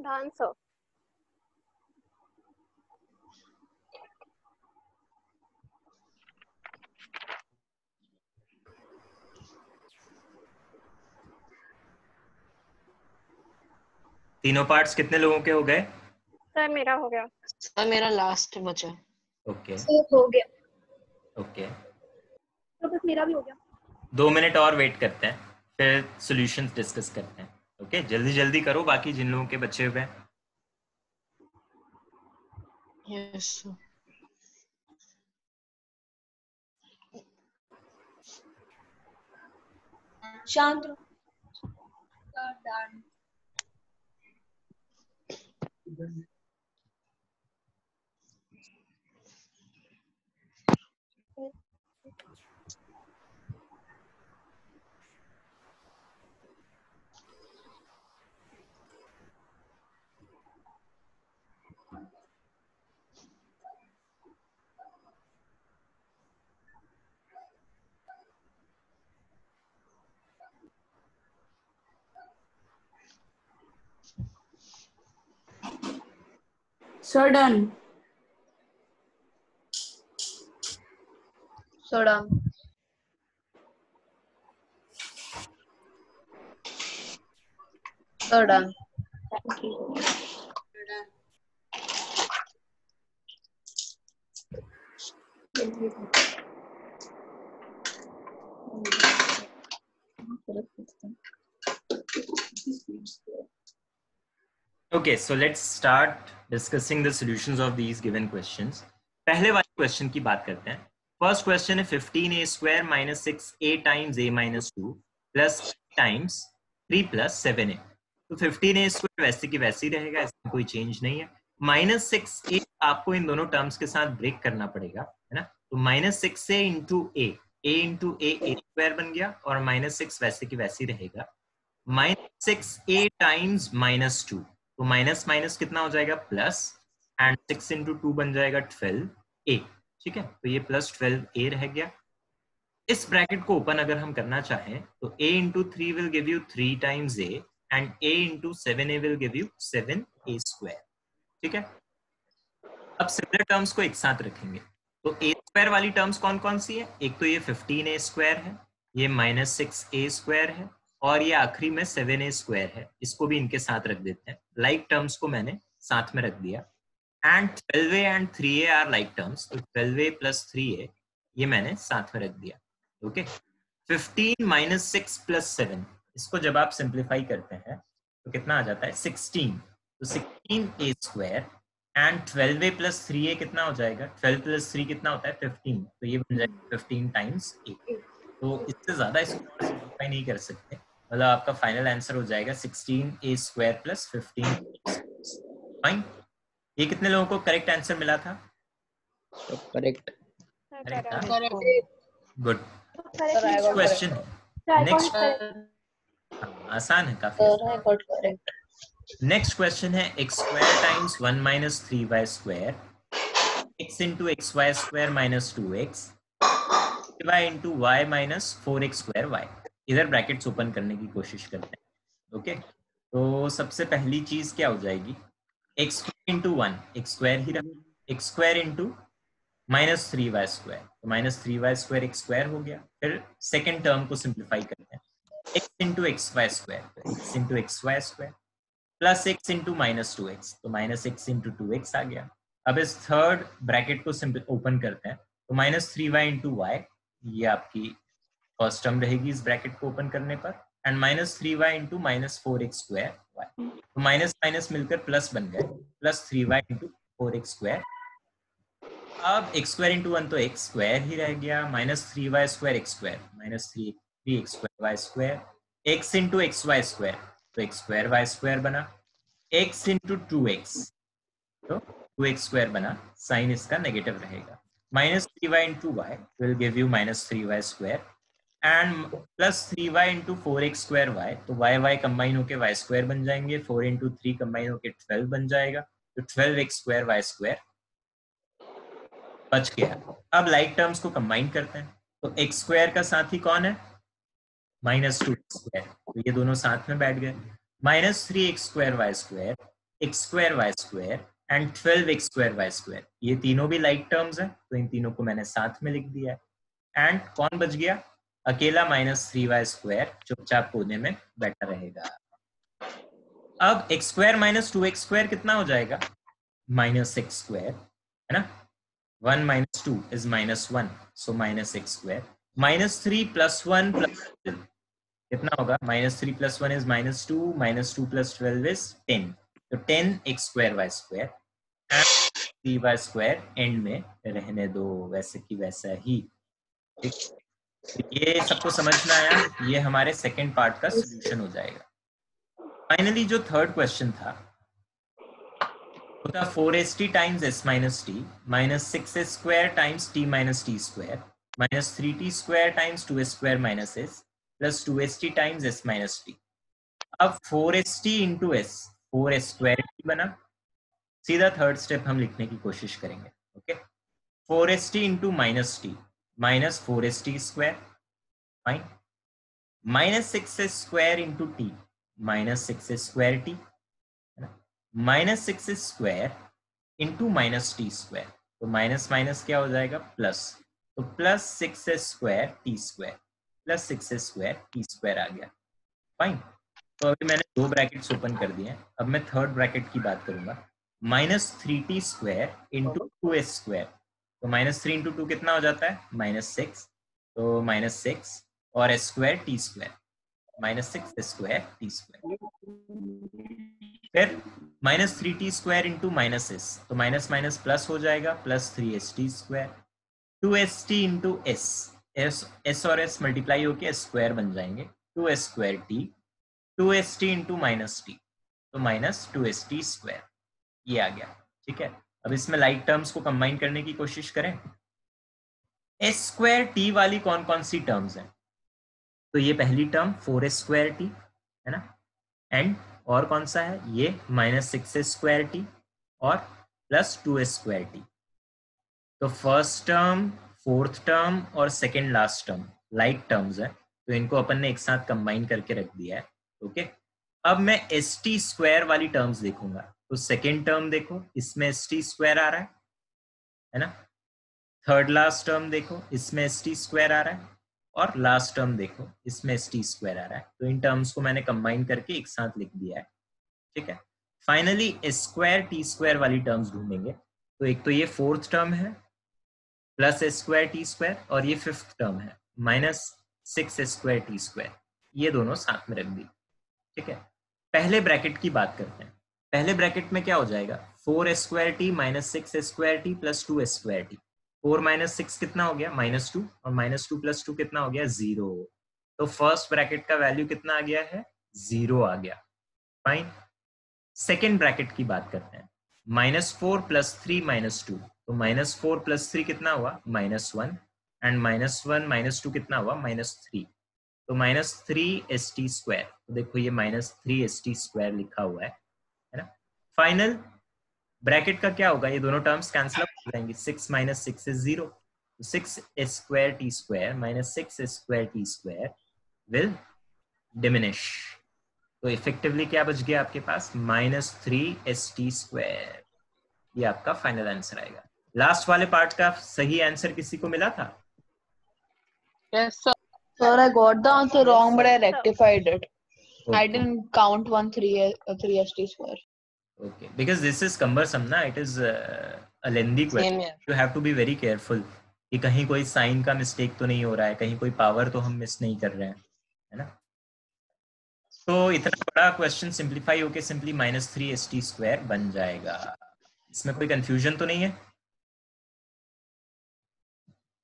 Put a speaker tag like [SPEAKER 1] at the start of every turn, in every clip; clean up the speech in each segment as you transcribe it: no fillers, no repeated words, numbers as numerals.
[SPEAKER 1] The answer.
[SPEAKER 2] तीनों parts कितने लोगों के हो गए?
[SPEAKER 1] सर मेरा हो गया।
[SPEAKER 3] सर मेरा लास्ट बचा।
[SPEAKER 2] ओके
[SPEAKER 4] हो गया।
[SPEAKER 2] ओके,
[SPEAKER 4] तो बस मेरा भी हो गया।
[SPEAKER 2] 2 मिनट और वेट करते हैं, फिर सॉल्यूशंस डिस्कस करते हैं। ओके, जल्दी जल्दी करो बाकी जिन लोगों के बचे हुए हैं।
[SPEAKER 3] Yes sir.
[SPEAKER 4] शांत रहो। Sir, done. Sir, done. Sir, done. Thank you.
[SPEAKER 2] Okay, so let's start discussing the solutions of these given questions. पहले वाले क्वेश्चन की बात करते हैं। फर्स्ट क्वेश्चन है 15a square minus 6a times a minus 2 plus times 3 plus 7a। तो 15a square वैसे की वैसे ही रहेगा, इसमें कोई चेंज नहीं है। माइनस 6a आपको इन दोनों टर्म्स के साथ ब्रेक करना पड़ेगा, है ना। तो minus 6a into a into a square बन गया, और माइनस 6 वैसे की वैसे ही रहेगा। माइनस 6a टाइम्स माइनस 2, तो माइनस माइनस कितना हो जाएगा प्लस, एंड 6 इंटू 2 बन जाएगा 12a। ठीक है, तो ये प्लस 12a रह गया। इस ब्रैकेट को ओपन अगर हम करना चाहें तो a into 3 will give you 3 times a and a into 7a will give you 7a square. ठीक है, अब सिमिलर टर्म्स को एक साथ रखेंगे। तो a स्क्वायर वाली टर्म्स कौन कौन सी है? एक तो ये 15a स्क्वायर है, ये माइनस 6a स्क्वायर है, और ये आखिरी में 7a स्क्वायर है। इसको भी इनके साथ रख देते हैं। लाइक टर्म्स को मैंने साथ में रख दिया। And 12a and 3a are like terms, तो 12a प्लस 3a ये मैंने साथ में रख दिया। ओके, 15 माइनस 6 प्लस 7, इसको जब आप सिंप्लीफाई करते हैं तो कितना आ जाता है 16। तो 16a square and 12a plus 3a कितना हो जाएगा? 12 प्लस 3 कितना होता है 15, तो ये बन जाएगा 15 टाइम्स a। तो इससे ज्यादा इसको सिंप्लीफाई नहीं कर सकते, मतलब आपका फाइनल आंसर हो जाएगा 16a स्क्वायर प्लस 15। फाइन, ये कितने लोगों को करेक्ट आंसर मिला था?
[SPEAKER 5] Correct.
[SPEAKER 2] Good. Next question, next आसान है काफी। नेक्स्ट क्वेश्चन है x square times 1 minus 3y square x into X Y square minus 2x y into Y minus 4x square y। इधर ब्रैकेट्स ओपन करने की कोशिश करते हैं। ओके, तो सबसे पहली चीज क्या हो जाएगी? X square into 1, x square ही रहा, x square into minus 3y square, तो minus 3y square x square हो गया। फिर सेकेंड टर्म को सिंप्लीफाई करते हैं, x into X Y square, तो x into X Y square plus x into minus 2x, तो माइनस x इंटू 2x आ गया। अब इस थर्ड ब्रैकेट को ओपन करते हैं, तो माइनस 3y इंटू वाई, ये आपकी फर्स्ट टर्म रहेगी इस ब्रैकेट को ओपन करने पर, and minus 3y into minus 4x square Y, तो माइनस माइनस मिलकर प्लस बन गए, plus 3y into 4x square. अब x स्क्वायर इंटू 1 तो x स्क्वायर ही रह गया, minus 3y square x square, minus 3x square Y square, x into X Y square, तो x स्क्वायर वाई स्क्वायर बना, x इंटू 2x, तो 2x square बना, sign इसका नेगेटिव रहेगा। Minus 3y into Y will give you minus 3y square, and plus 3y into 4x square Y, तो y y combine होके y square बन जाएंगे, 4 into 3 combine होके 12 बन जाएगा, तो 12x स्क्वायर वाई स्क्वायर बच गया। अब लाइक टर्म्स को कंबाइन करते हैं, तो x स्क्वायर का साथी कौन है? माइनस 2x स्क्वायर, तो ये दोनों साथ में बैठ गए। Minus 3x square Y square x square Y square and 12 X square Y square, ये तीनों भी लाइक टर्म्स हैं, तो इन तीनों को मैंने साथ में लिख दिया है। एंड कौन बच गया? अकेला -3y स्क्वायर चुपचाप कोने में बैठा रहेगा। अब x square minus 2x square कितना हो जाएगा? -x स्क्वायर, है ना? 1 minus 2 is -1, so -x square. -3 + 1 + 12 कितना होगा? -3 + 1 is -2, -2 + 12 is 10, तो 10x square y square and 3y square and में रहने दो वैसे की वैसा ही। ठीक, ये सबको समझना आया? ये हमारे सेकेंड पार्ट का सोल्यूशन हो जाएगा। फाइनली जो थर्ड क्वेश्चन था होता 4st times s minus t minus 6s square times t minus t square minus 3t square times 2s square minus s plus 2st times s minus t। अब 4st into s 4s square t बना, सीधा third step हम लिखने की कोशिश करेंगे। Okay, 4st into minus t minus 4st square, fine, minus 6s square into t minus 6s square t, minus 6 square into minus T square, तो minus minus क्या हो जाएगा? प्लस, तो plus 6 square T square plus 6 square T square आ गया। Fine, तो अभी मैंने दो ब्रैकेट्स ओपन कर दिए हैं। अब मैं थर्ड ब्रैकेट की बात करूंगा, -3t square into 2s square, तो -3 इंटू 2 कितना हो जाता है? -6, तो -6 और s square T square, -6 square T square, फिर -3t स्क्वायर इंटू -s, तो माइनस माइनस प्लस हो जाएगा, +3st square, 2st into s और s मल्टीप्लाई होके s स्क्वायर बन जाएंगे, 2s square t, 2st into -t, तो -2st स्क्वायर, ये आ गया। ठीक है, अब इसमें लाइक टर्म्स को कंबाइन करने की कोशिश करें। s स्क्वायर t वाली कौन कौन सी टर्म्स हैं? तो ये पहली टर्म 4s स्क्वायर t है ना, एंड और कौन सा है? ये -6s स्क्वायर टी और +2s स्क्वायर टी। तो फर्स्ट टर्म, फोर्थ टर्म और second last term like terms है, तो इनको अपन ने एक साथ कंबाइन करके रख दिया है। ओके, अब मैं एस टी स्क्वायर वाली टर्म्स देखूंगा, तो सेकेंड टर्म देखो, इसमें एस टी स्क्वायर आ रहा है ना। थर्ड लास्ट टर्म देखो, इसमें एस टी स्क्वायर आ रहा है, और लास्ट टर्म देखो, इसमें एस टी स्क्वायर आ रहा है। तो इन टर्म्स को मैंने कंबाइन करके एक साथ लिख दिया है। ठीक है, finally S square T square वाली टर्म्स ढूंढेंगे, तो एक तो ये फोर्थ टर्म है plus S square T square, और ये फिफ्थ टर्म है -6 एस स्क्वायर टी स्क्वायर, ये दोनों साथ में रख दी। ठीक है, पहले ब्रैकेट की बात करते हैं। पहले ब्रैकेट में क्या हो जाएगा? 4s square T -6s square T plus 2s square T, 4 - 6 कितना हो गया? -2, और -2 + 2 कितना हो गया? 0। तो फर्स्ट ब्रैकेट का वैल्यू कितना आ गया है? 0 आ गया। फाइन, सेकेंड ब्रैकेट की बात करते हैं। -4 + 3 -2, तो -4 + 3 कितना हुआ? -1, एंड -1 - 2 कितना हुआ? -3, तो -3st स्क्वायर, तो देखो ये -3st स्क्वायर लिखा हुआ है ना। फाइनल ब्रैकेट का क्या होगा? ये दोनों टर्म्स कैंसिल हो जाएंगे, 6 - 6 is 0, 6s square t square -6s square t square will diminish, तो इफेक्टिवली क्या बच गया आपके पास? -3st square. ये आपका फाइनल आंसर आएगा। लास्ट वाले पार्ट का सही आंसर किसी को मिला था?
[SPEAKER 3] Yes, sir.
[SPEAKER 6] Sir, I got the answer wrong, but I
[SPEAKER 1] Sir.
[SPEAKER 6] rectified it. I
[SPEAKER 2] Okay.
[SPEAKER 6] didn't count 3st square.
[SPEAKER 2] Okay, because this is cumbersome na, it is a lengthy question.
[SPEAKER 3] Same here.
[SPEAKER 2] You have to be very careful कि कहीं कोई sign का mistake तो नहीं हो रहा है, कहीं कोई पावर तो हम मिस नहीं कर रहे हैं, है ना। तो इतना बड़ा क्वेश्चन सिंप्लीफाई होके सिंपली -3st स्क्वायर बन जाएगा। इसमें कोई कंफ्यूजन तो नहीं है?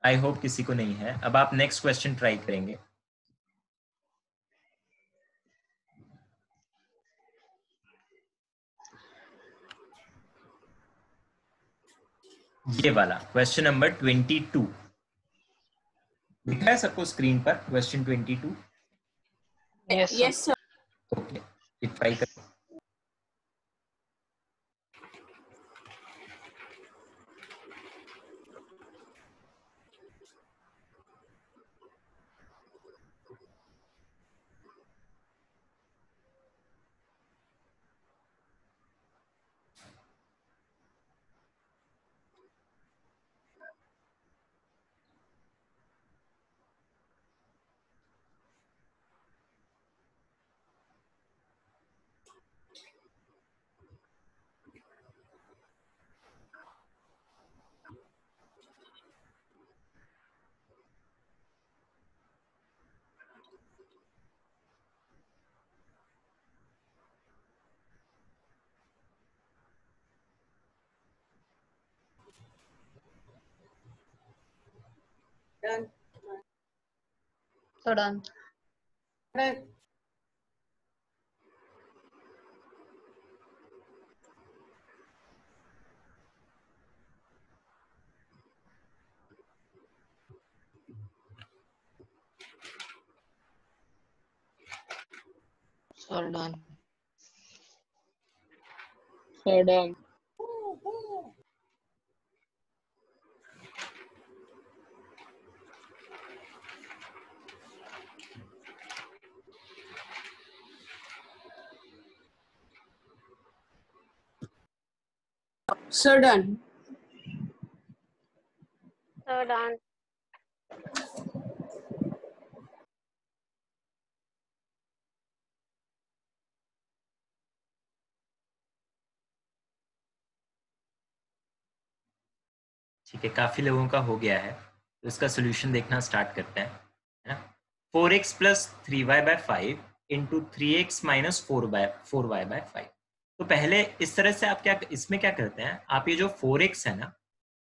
[SPEAKER 2] आई होप किसी को नहीं है। अब आप नेक्स्ट क्वेश्चन ट्राई करेंगे। ये वाला क्वेश्चन नंबर 22 दिख रहा है सबको स्क्रीन पर? Question 22।
[SPEAKER 3] Yes, sir.
[SPEAKER 2] Okay, try करो।
[SPEAKER 6] So done. So done.
[SPEAKER 3] So done.
[SPEAKER 7] So done.
[SPEAKER 1] So done.
[SPEAKER 2] ठीक है, काफी लोगों का हो गया है, तो इसका सोल्यूशन देखना स्टार्ट करते हैं, है ना। 4x plus 3y by 5 into 3x minus 4y by 5। तो पहले इस तरह से आप क्या इसमें क्या करते हैं, आप ये जो 4x है ना,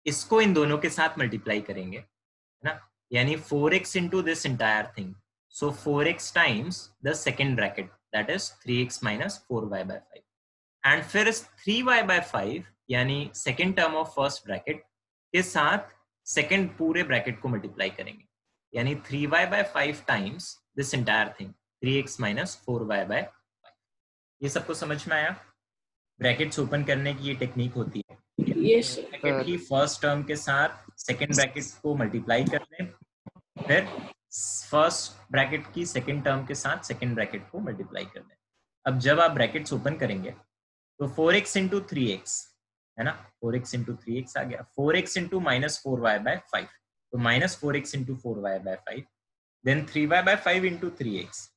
[SPEAKER 2] इसको इन दोनों के साथ मल्टीप्लाई करेंगे, है ना, यानी 4x into this entire thing, so 4x times the second bracket that is 3x minus 4y by 5, and फिर 3y बाय 5 यानी second term of first bracket के साथ सेकेंड पूरे ब्रैकेट को मल्टीप्लाई करेंगे, यानी 3y by 5 times this entire thing 3x minus 4y by 5। ये सबको समझ में आया? ब्रैकेट्स ओपन करने की ये टेक्निक होती है,
[SPEAKER 7] Yes, sir.
[SPEAKER 2] ब्रैकेट की फर्स्ट टर्म के साथ सेकेंड ब्रैकेट को मल्टीप्लाई कर लें, फिर फर्स्ट ब्रैकेट की सेकेंड टर्म के साथ सेकेंड ब्रैकेट को मल्टीप्लाई कर लें। अब जब आप ब्रैकेट्स ओपन करेंगे तो 4x इंटू 3x है ना, 4x इंटू 3x आ गया, 4x into minus 4y by 5, तो minus 4x into 4y by 5, then 3y by 5 into 3x,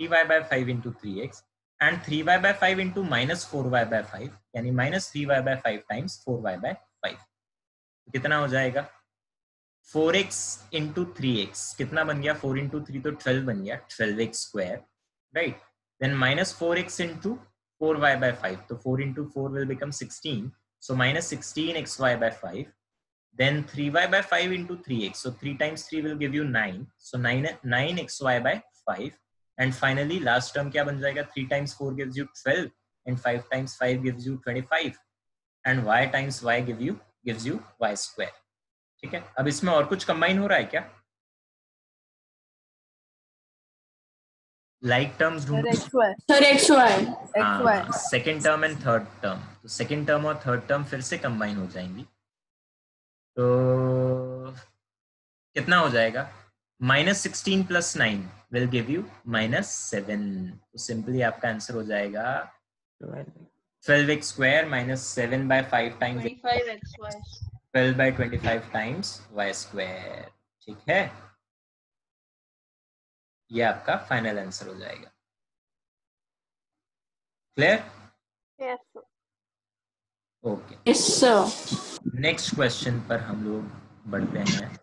[SPEAKER 2] 3y by 5 into 3x, and 3y by 5 into minus 4y by 5, यानी minus 3y by 5 times 4y by 5। कितना हो जाएगा? 4x into 3x कितना बन गया? 4 into 3 तो 12 बन गया, 12x square, right. Then minus 4x into 4y by 5, तो 4 into 4 will become 16, so minus 16xy by 5, then 3y by 5 into 3x, so 3 times 3 will give you 9, so 9xy by 5, and finally last term क्या बन जाएगा? 3 times 4 gives you 12 and 5 times 5 gives you 25, and y times y gives you y square। ठीक है, अब इसमें और कुछ combine हो रहा है क्या? लाइक टर्म्स ढूंढो।
[SPEAKER 7] Sir, XY.
[SPEAKER 2] हाँ, second term and third term, तो सेकेंड टर्म और थर्ड टर्म फिर से कंबाइन हो जाएंगी, तो कितना हो जाएगा? Minus 16 plus 9 will give you minus 7, तो सिंपली आपका आंसर हो जाएगा 12x square minus 7 by 5 times
[SPEAKER 6] 25xy.
[SPEAKER 2] 12 by 25 times y square. ठीक है, ये आपका फाइनल आंसर हो जाएगा। Clear?
[SPEAKER 1] Yes, sir.
[SPEAKER 2] Okay,
[SPEAKER 7] Yes, sir.
[SPEAKER 2] Next question पर हम लोग बढ़ते हैं।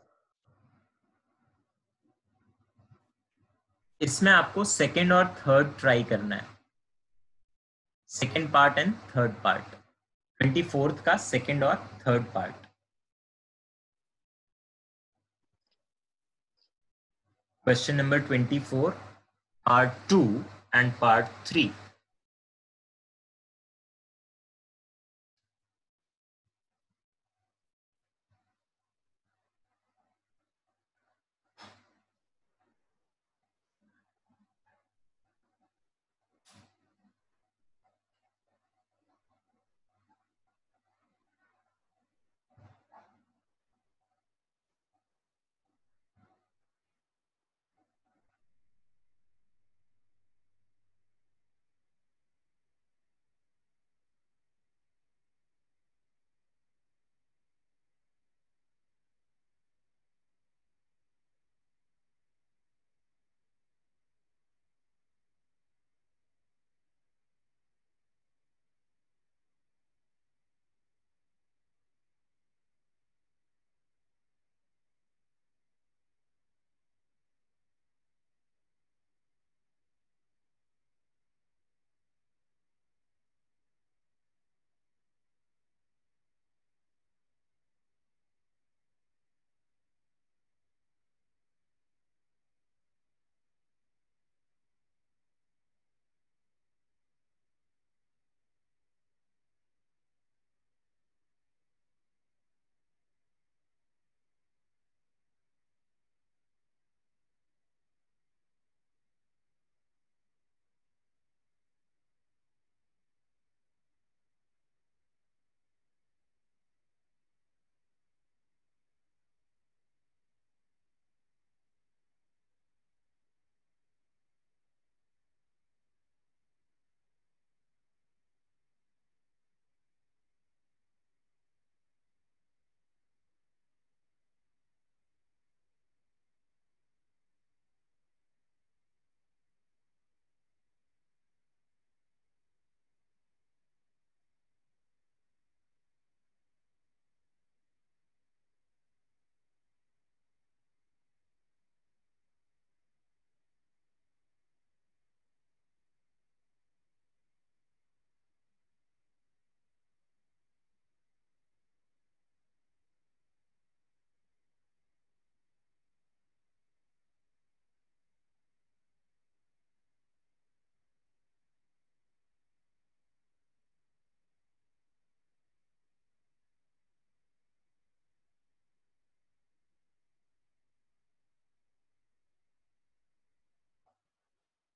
[SPEAKER 2] इसमें आपको सेकेंड और थर्ड ट्राई करना है, second part and third part, 24th का सेकेंड और third part. Question number 24 part 2 and part 3।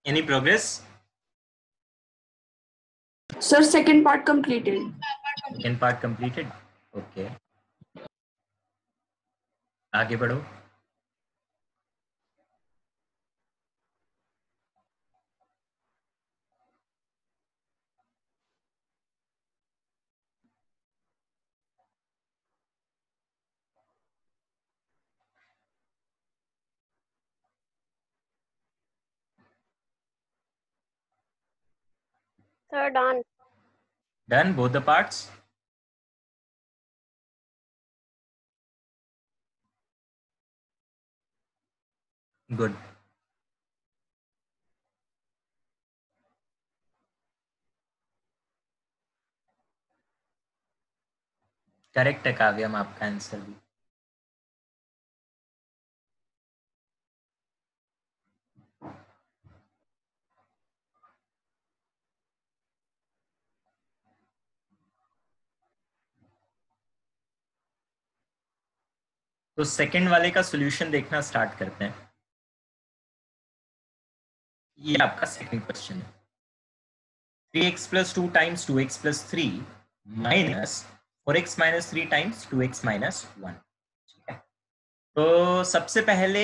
[SPEAKER 2] Any progress?
[SPEAKER 7] Sir, second part completed.
[SPEAKER 2] Second part completed. Okay. आगे बढ़ो.
[SPEAKER 1] Sir, done.
[SPEAKER 2] Done both the parts? Good. Correct है काव्यम आपका answer भी. तो second वाले का सॉल्यूशन देखना स्टार्ट करते हैं. ये आपका सेकंड क्वेश्चन है. 3x plus 2 times 2x plus 3 minus 4x minus 3 times 2x minus 1. ठीक है. तो सबसे पहले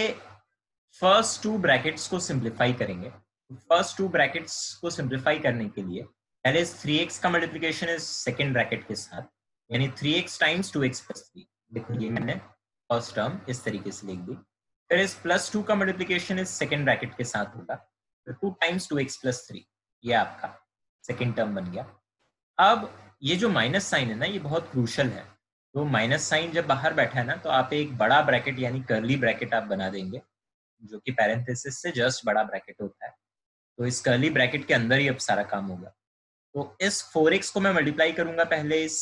[SPEAKER 2] फर्स्ट टू ब्रैकेट्स को सिंप्लीफाई करेंगे. फर्स्ट टू ब्रैकेट्स को सिंप्लीफाई करने के लिए पहले 3x का मल्टीप्लिकेशन इस सेकंड ब्रैकेट के साथ, यानी 3x टाइम्स 2x plus 3. देखो ये मैंने फर्स्ट टर्म इस तरीके से लिख दी. फिर इस प्लस 2 का मल्टीप्लिकेशन इस सेकंड ब्रैकेट के साथ होगा, तो 2 टाइम्स 2x plus 3. ये आपका सेकेंड टर्म बन गया. अब ये जो माइनस साइन है ना, ये बहुत क्रूशल है. तो माइनस साइन जब बाहर बैठा है ना, तो आप एक बड़ा ब्रैकेट यानी कर्ली ब्रैकेट आप बना देंगे, जो कि पैरेंथेसिस से जस्ट बड़ा ब्रैकेट होता है. तो इस कर्ली ब्रैकेट के अंदर ही अब सारा काम होगा. तो इस 4x को मैं मल्टीप्लाई करूंगा पहले इस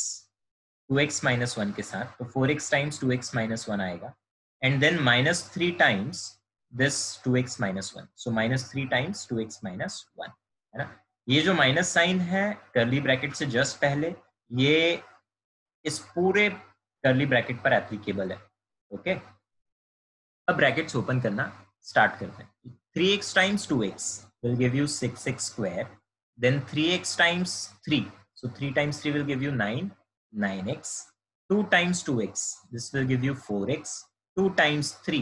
[SPEAKER 2] 2x minus 1 के साथ, तो 4x टाइम्स 2x minus 1 आएगा, and then minus 3 times this 2x minus 1. So minus 3 times 2x minus 1 है ना. ये जो माइनस साइन है कर्ली ब्रैकेट से जस्ट पहले, ये इस पूरे कर्ली ब्रैकेट पर एप्लीकेबल है. ओके. अब ब्रैकेट्स ओपन करना स्टार्ट करते हैं. 3x times 2x will give you 6x square. Then 3x times 3. So 3 times 3 will give you 9. 9x. 2 times 2x. This will give you 4x. 2 times 3.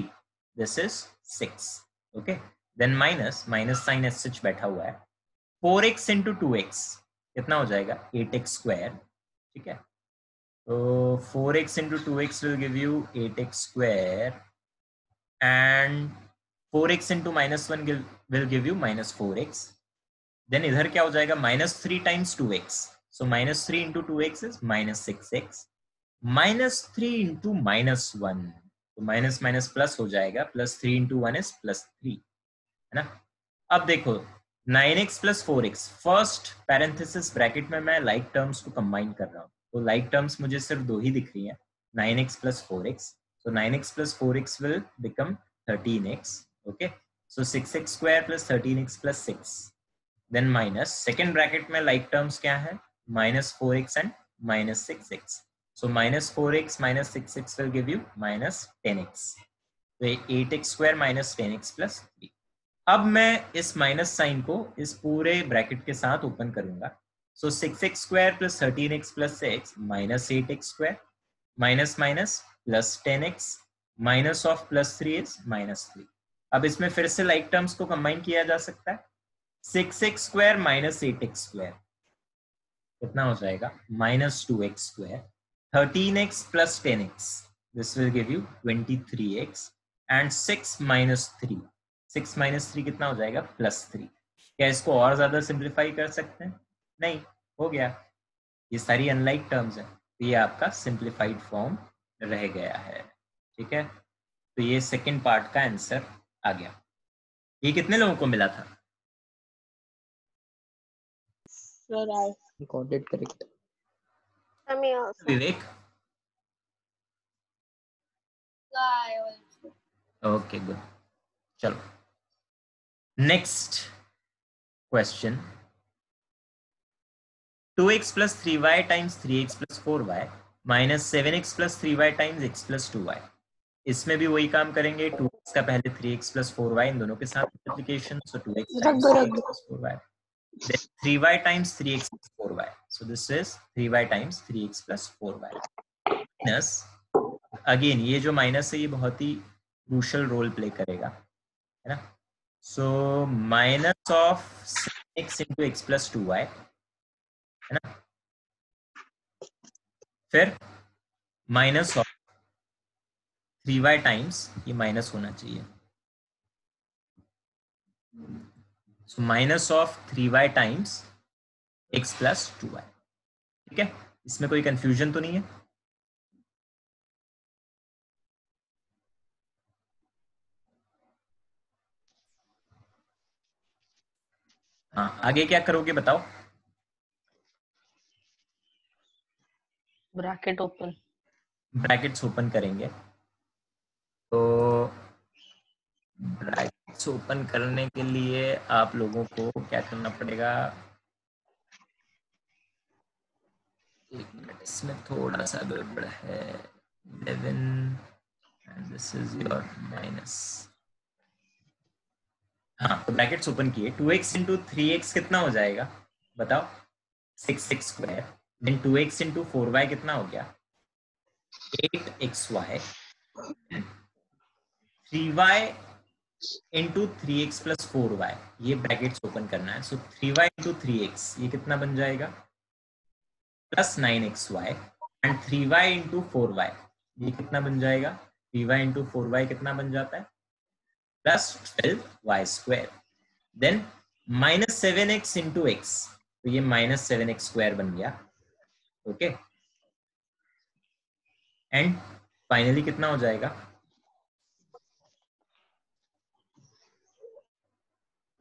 [SPEAKER 2] This is 6. Okay. Then minus sign as such बैठा हुआ है. 4x into 2x कितना हो जाएगा? 8x square. ठीक है. तो 4x into 2x will give you 8x square. And 4x into minus 1 will give you minus 4x. Then इधर क्या हो जाएगा? minus 3 times 2x. So minus 3 into 2x is minus 6x. minus 3 into minus 1. तो minus minus plus हो जाएगा. plus 3 into 1 is plus 3. है ना. अब देखो 9x plus 4x. First parenthesis bracket में मैं लाइक टर्म्स को कंबाइन कर रहा हूँ. तो लाइक टर्म्स मुझे सिर्फ दो ही दिख रही हैं, 9x plus 4x. So 9x plus 4x will become 13x. Okay. So 6x square plus 13x plus 6. Then minus second bracket में like terms क्या है? minus 4x and minus 6x. So minus 4x minus 6x will give you minus 10x. तो 8x square minus 10x plus 3. अब मैं इस minus sign को इस पूरे ब्रैकेट के साथ ओपन करूंगा. So 6x square plus 13x plus 6 minus 8x square minus minus plus 10x minus of plus 3 is minus 3. अब इसमें फिर से लाइक टर्म्स को कंबाइन किया जा सकता है. 6x square minus 8x square कितना हो जाएगा? minus 2x square. 13x plus 10x this will give you 23x. and 6 minus 3 कितना हो जाएगा? plus 3. क्या इसको और ज्यादा सिंप्लीफाई कर सकते हैं? नहीं, हो गया. ये सारी अनलाइक टर्म्स है, तो ये आपका सिंप्लीफाइड फॉर्म रह गया है. ठीक है. तो ये सेकंड पार्ट का आंसर आ गया. ये कितने लोगों को मिला था?
[SPEAKER 6] Sir, I
[SPEAKER 5] got it correct.
[SPEAKER 1] Me also.
[SPEAKER 2] Vivek.
[SPEAKER 6] also.
[SPEAKER 2] Okay good. चलो next question. 2x plus 3y times 3x plus 4y minus 7x plus 3y times x plus 2y. इसमें भी वही काम करेंगे, 2x का पहले 3x + 4y इन दोनों के साथ multiplication, so 2x times 3x + 4y, then 3y times 3x + 4y, so this is 3y times 3x + 4y minus, again ये जो माइनस है ये बहुत ही क्रूशियल रोल प्ले करेगा, है ना, so minus of 6x into x + 2y, है ना, फिर माइनस ऑफ 3y टाइम्स, ये माइनस होना चाहिए, so minus of 3y times x + 2y, ठीक है, इसमें कोई कंफ्यूजन तो नहीं है? हाँ, आगे क्या करोगे बताओ?
[SPEAKER 3] ब्रैकेट ओपन,
[SPEAKER 2] ब्रैकेट्स ओपन करेंगे, तो ब्रैकेट्स ओपन करने के लिए आप लोगों को क्या करना पड़ेगा, एक मिनट, इसमें थोड़ा सा गड़बड़ है, 11 and this is your minus, हाँ, तो ब्रैकेट्स ओपन किए, 2x into 3x कितना हो जाएगा बताओ, 6x², then 2x into 4y कितना हो गया, 8xy, 3y into 3x + 4y, ये ब्रैकेट्स ओपन करना है, सो 3y into 3x ये कितना बन जाएगा, plus 9xy, and 3y into 4y ये कितना बन जाएगा, 3y into 4y कितना बन जाता है, plus 12y², then minus 7x into x, तो ये माइनस 7x² बन गया, ओके, एंड फाइनली कितना हो जाएगा,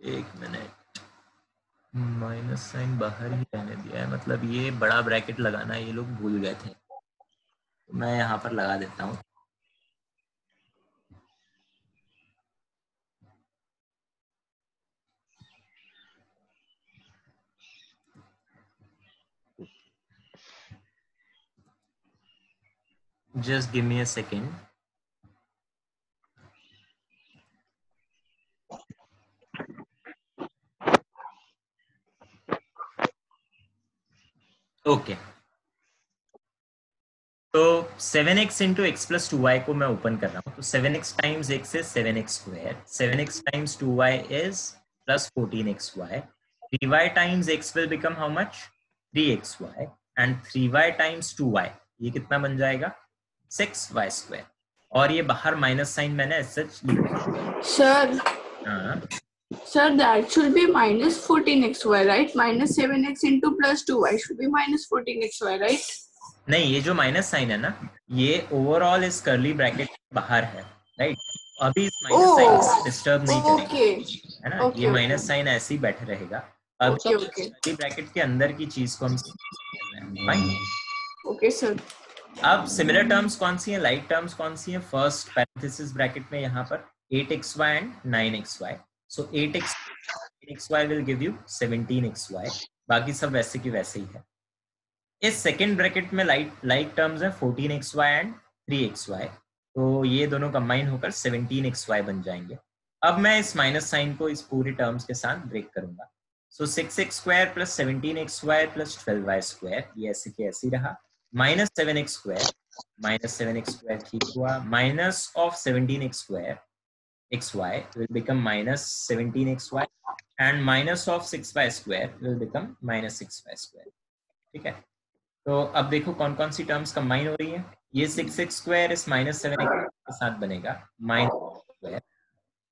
[SPEAKER 2] एक मिनट, माइनस साइन बाहर ही रहने दिया है, मतलब ये बड़ा ब्रैकेट लगाना ये लोग भूल गए थे, तो मैं यहाँ पर लगा देता हूँ, just give me a second. Okay, तो 7x into x + 2y को मैं ओपन कर रहा हूँ, तो 7x times x is 7x², 7x times 2y is plus 14xy, 3y times x will become how much, 3xy, and 3y times 2y ये कितना बन जाएगा, 6y², और ये बाहर माइनस साइन मैंने सच लिखा,
[SPEAKER 7] सर
[SPEAKER 2] हाँ,
[SPEAKER 7] sir, that should be minus 14xy, right? Minus 7x into plus 2y should be minus 14xy, right?
[SPEAKER 2] नहीं, ये जो माइनस साइन है ना, ये ओवरऑल इस कर्ली ब्रैकेट बाहर है, राइट, अभी इस माइनस साइन को डिस्टर्ब नहीं करेंगे, है ना, ये माइनस साइन ऐसे ही बैठे रहेगा, अब कर्ली ब्रैकेट के अंदर की चीज को हम फाइन,
[SPEAKER 7] ओके सर,
[SPEAKER 2] अब सिमिलर टर्म्स कौन सी हैं, लाइक टर्म्स कौन सी हैं, फर्स्ट पैरेंथेसिस ब्रैकेट में यहाँ पर 8xy and 9xy, so 8xy will give you 17xy, बाकी सब वैसे की वैसे ही है, इस सेकेंड ब्रैकेट में लाइक टर्म्स है 14xy एंड 3xy, तो ये दोनों कंबाइन होकर 17xy बन जाएंगे, अब मैं इस माइनस साइन को इस पूरे टर्म्स के साथ ब्रेक करूंगा, सो 6x² + 17xy + 12y², ये ऐसे के ऐसे ही रहा, माइनस 7x² ठीक हुआ, minus of 17x² xy will become minus 17xy and minus of 6y² will become minus 6y², ठीक है, तो अब देखो कौन कौन सी टर्म्स कंबाइन हो रही है, ये 6x² इस माइनस 7x के साथ बनेगा, माइनस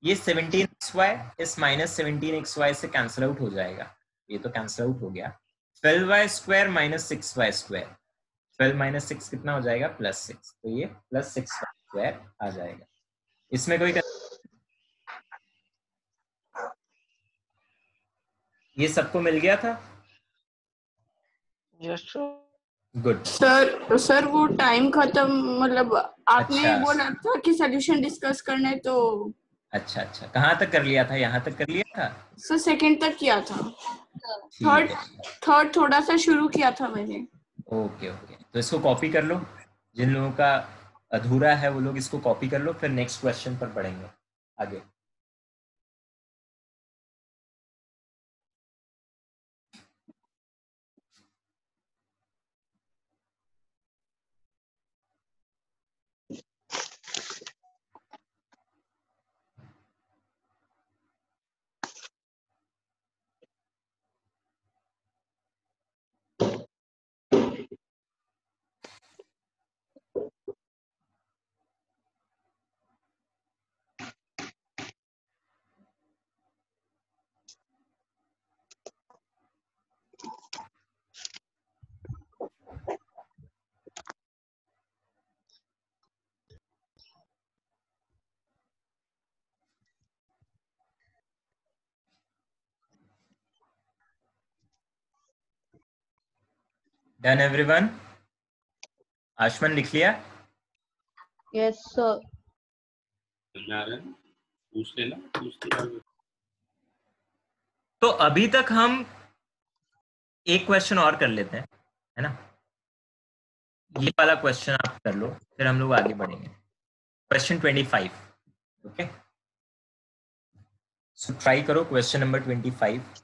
[SPEAKER 2] ये 17xy इस माइनस 17xy से कैंसिल आउट हो जाएगा, ये तो कैंसिल आउट हो गया, 12y² minus 6y², 12 minus 6 कितना हो जाएगा, +6, तो ये प्लस 6y² आ जाएगा, इसमें कोई ये सबको मिल गया था,
[SPEAKER 3] यस सर,
[SPEAKER 2] गुड,
[SPEAKER 7] सर वो टाइम खत्म, मतलब आपने
[SPEAKER 2] अच्छा,
[SPEAKER 7] बोला था कि सॉल्यूशन डिस्कस करने, तो
[SPEAKER 2] अच्छा, कहाँ तक कर लिया था, यहाँ तक कर लिया था,
[SPEAKER 7] सर सेकंड तक किया था, थर्ड थोड़ा सा शुरू किया था मैंने,
[SPEAKER 2] ओके, तो इसको कॉपी कर लो, जिन लोगों का अधूरा है वो लोग इसको कॉपी कर लो, फिर नेक्स्ट क्वेश्चन पर पढ़ेंगे आगे। Done everyone? आशमन लिख लिया?
[SPEAKER 6] Yes, sir.
[SPEAKER 8] पूछ लेना।
[SPEAKER 2] तो अभी तक हम एक क्वेश्चन और कर लेते हैं, है ना? ये वाला क्वेश्चन आप कर लो, फिर हम लोग आगे बढ़ेंगे। Question 25, okay? सो ट्राई करो क्वेश्चन नंबर 25।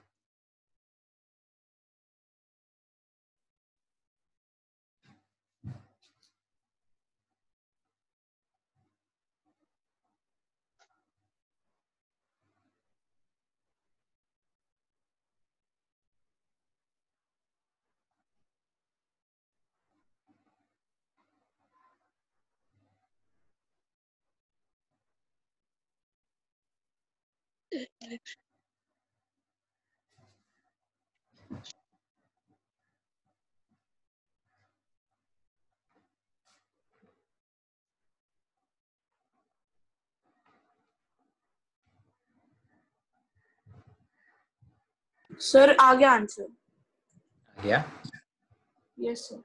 [SPEAKER 7] सर आ गया आंसर।
[SPEAKER 2] आ गया?
[SPEAKER 7] Yes sir.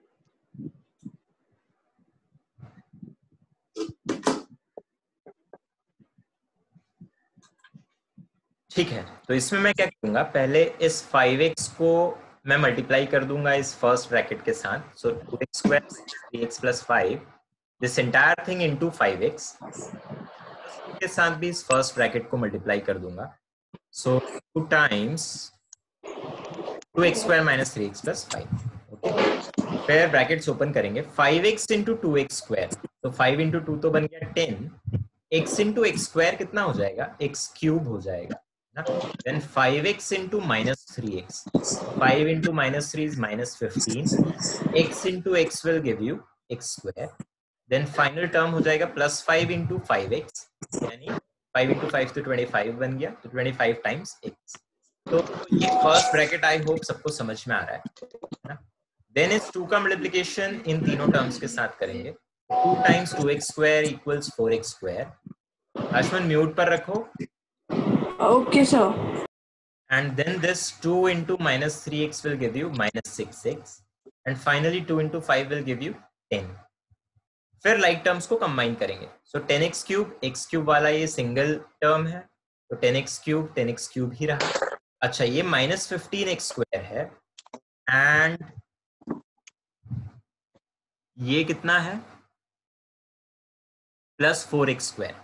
[SPEAKER 2] ठीक है, तो इसमें मैं क्या करूंगा, पहले इस 5x को मैं मल्टीप्लाई कर दूंगा इस फर्स्ट ब्रैकेट के साथ। सो 2x square 3x plus 5, this entire thing into 5x के साथ भी इस फर्स्ट ब्रैकेट को मल्टीप्लाई कर दूंगा। सो 2 times 2x square minus 3x plus 5, okay? फिर ब्रैकेट्स ओपन करेंगे, 5x इंटू 2x स्क्वायर, तो 5 इंटू 2 तो बन गया 10, x इंटू एक्स स्क्वायर कितना हो जाएगा, x क्यूब हो जाएगा ना। Then 5x into minus 3x, 5 into minus 3 is minus 15, x into x will give you x square. Then final term हो जाएगा प्लस 5 इंटू 5x, यानी 5 इंटू 5 तो 25 बन गया, तो 25 टाइम्स x। तो ये फर्स्ट ब्रैकेट आई होप सबको समझ में आ रहा है ना। देन इस 2 का मल्टीप्लिकेशन इन तीनों टर्म्स के साथ करेंगे, 2 times 2x square equals 4x square. Ashman mute पर रखो।
[SPEAKER 7] Okay sir.
[SPEAKER 2] And then this 2 into minus 3x will give you minus 6x, and finally 2 into 5 will give you 10. फिर लाइक टर्म्स को कंबाइन करेंगे, सो 10x cube, x cube वाला ये single term है, तो 10x cube ही रहा। अच्छा, ये माइनस 15x स्क्वायर है, एंड ये कितना है, प्लस 4x स्क्वायर,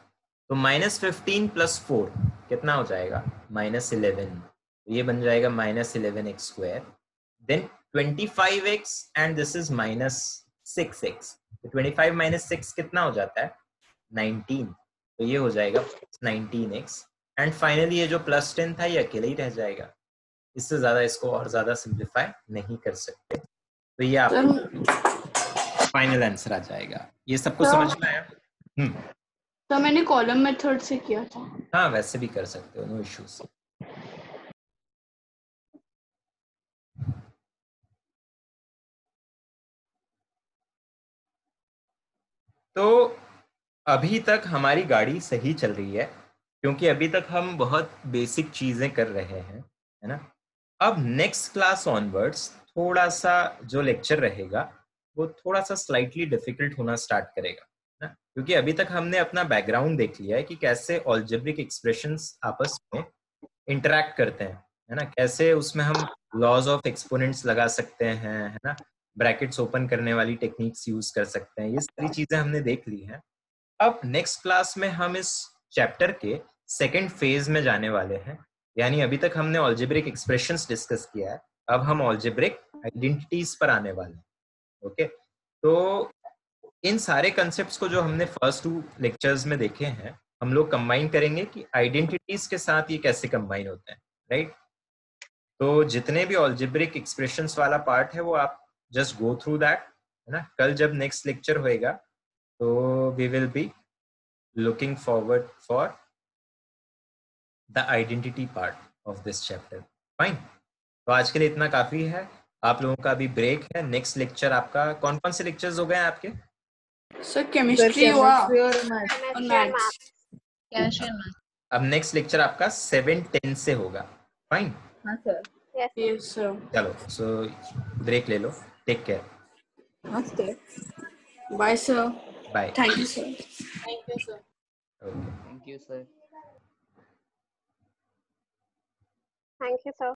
[SPEAKER 2] तो माइनस 15 प्लस 4 कितना हो जाएगा, माइनस 11, तो ये बन जाएगा minus 11x square. Then 25x and this is minus 6x, तो 25 माइनस 6 कितना हो जाता है, 19, तो ये हो जाएगा 19x। एंड फाइनली ये जो प्लस 10 था ये अकेले ही रह जाएगा, इससे ज्यादा इसको और ज्यादा सिंप्लीफाई नहीं कर सकते, तो ये आपका फाइनल आंसर आ जाएगा। ये सबको समझ में आया?
[SPEAKER 7] तो मैंने कॉलम मेथड से किया था।
[SPEAKER 2] हाँ, वैसे भी कर सकते हो, नो इश्यूज। तो अभी तक हमारी गाड़ी सही चल रही है, क्योंकि अभी तक हम बहुत बेसिक चीजें कर रहे हैं, है ना। अब नेक्स्ट क्लास ऑनवर्ड्स थोड़ा सा जो लेक्चर रहेगा वो थोड़ा सा स्लाइटली डिफिकल्ट होना स्टार्ट करेगा ना, क्योंकि अभी तक हमने अपना बैकग्राउंड देख लिया है कि कैसे अलजेब्रिक एक्सप्रेशंस आपस में इंटरैक्ट करते हैं, है ना, कैसे उसमें हम लॉज ऑफ एक्सपोनेंट्स लगा सकते हैं, है ना, ब्रैकेट्स ओपन करने वाली टेक्निक्स यूज कर सकते हैं, ये सारी चीजें हमने देख ली हैं। अब नेक्स्ट क्लास में हम इस चैप्टर के सेकंड फेज में जाने वाले हैं, यानी अभी तक हमने अलजेब्रिक एक्सप्रेशंस डिस्कस किया है, अब हम अलजेब्रिक आइडेंटिटीज पर आने वाले हैं। ओके, तो इन सारे कंसेप्ट्स को जो हमने फर्स्ट 2 लेक्चर्स में देखे हैं, हम लोग कंबाइन करेंगे कि आइडेंटिटीज के साथ ये कैसे कंबाइन होते हैं, राइट। तो जितने भी अलजेब्रिक एक्सप्रेशंस वाला पार्ट है वो आप जस्ट गो थ्रू दैट, है ना। कल जब नेक्स्ट लेक्चर होएगा तो we will be looking forward for the identity part of this chapter. Fine, तो आज के लिए इतना काफी है। आप लोगों का अभी ब्रेक है। नेक्स्ट लेक्चर आपका कौन कौन से लेक्चर्स हो गए हैं आपके?
[SPEAKER 7] सर केमिस्ट्री हुआ और मैथ्स।
[SPEAKER 2] अब नेक्स्ट लेक्चर आपका 7-10 से होगा। फाइन,
[SPEAKER 6] हाँ सर।
[SPEAKER 7] Yes sir.
[SPEAKER 2] चलो, सो ब्रेक ले लो। Take care.
[SPEAKER 6] हाँ sir.
[SPEAKER 7] Bye sir.
[SPEAKER 2] Bye.
[SPEAKER 7] Thank you sir.
[SPEAKER 3] Thank you, sir.
[SPEAKER 2] Okay.
[SPEAKER 5] Thank you, sir.
[SPEAKER 1] Thank you, sir.